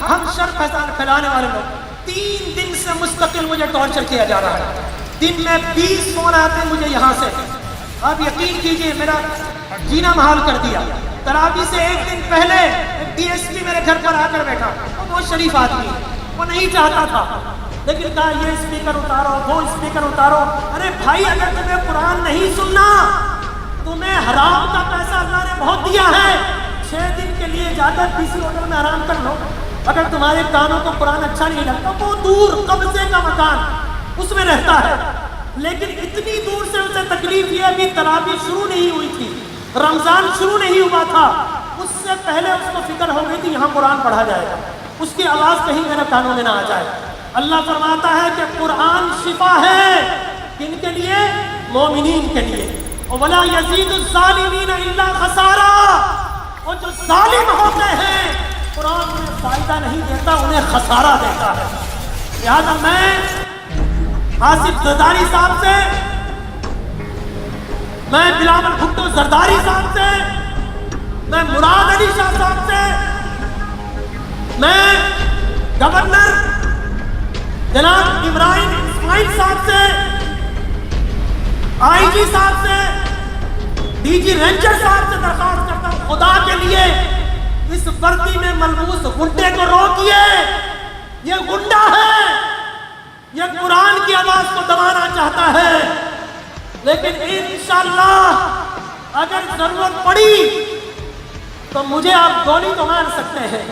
ہم شر پھیلانے والے لوگ 3 دن سے مستقل مجھے ٹارچر کیا جا رہا ہے. دن میں 20 فون آتے مجھے یہاں سے. آپ یقین کیجئے میرا جینا محال کر دیا. تراویح سے 1 دن پہلے ایک ڈی ایس پی میرے گھر پر آ کر بیٹھا. وہ بہت شریف آدمی, وہ نہیں چاہتا تھا, لیکن کہا یہ اسپیکر اتارو, وہ اسپیکر اتارو. ارے بھائی اگر تمہیں قرآن نہیں سننا, تمہیں حرام کا پیسہ اللہ نے بہت دیا ہے. 6 دن کے لیے جا کر کسی ہوٹل میں آرام کر لو. اگر تمہارے کانوں کو قرآن اچھا نہیں لگتا, وہ دور قبضے کا مکان اس میں رہتا ہے. لیکن اتنی دور سے اسے تکلیف یہ ابھی تراویح شروع نہیں ہوئی تھی, رمضان شروع نہیں ہوا تھا, اس سے پہلے اس کو فکر ہو گئی تھی یہاں قرآن پڑھا جائے گا, اس کی آواز کہیں میرے کانوں میں نہ آ جائے. اللہ فرماتا ہے کہ قرآن شفا ہے. کن کے لیے؟ مومنین کے لیے. وَلَا يَزِيدُ الظَّالِمِينَ إِلَّا خَسَارًا. اور جو ظالم ہوتے ہیں قرآن انہیں فائدہ نہیں دیتا, انہیں خسارہ دیتا ہے. لہٰذا میں آصف زرداری صاحب سے, میں بلاول بھٹو زرداری صاحب سے, میں مراد علی شاہ صاحب سے, میں گورنر جناب ابراہیم اسماعیل صاحب سے, آئی جی صاحب سے, ڈی جی رینجر صاحب سے درخواست کرتا ہوں, خدا کے لیے اس وردی میں ملبوس گنڈے کو روکیے. یہ گنڈا ہے, یہ قرآن کی آواز کو دبانا چاہتا ہے. لیکن انشاءاللہ اگر ضرورت پڑی تو مجھے آپ گولی تو مار سکتے ہیں,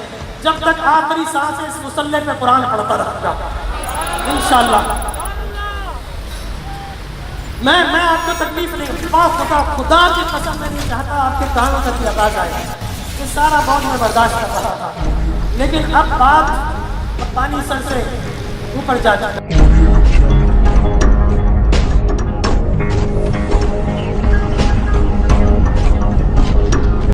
جب تک آخری سانس اس مصلی پہ قرآن پڑھتا رہے گا انشاءاللہ. میں آپ کو تکلیف نہیں, خدا کی قسم میں نہیں چاہتا آپ کے کانوں تک یہ آواز آئے. یہ سارا بہت میں برداشت کر رہا تھا, لیکن اب بات پانی سر سے اوپر جا جاتا.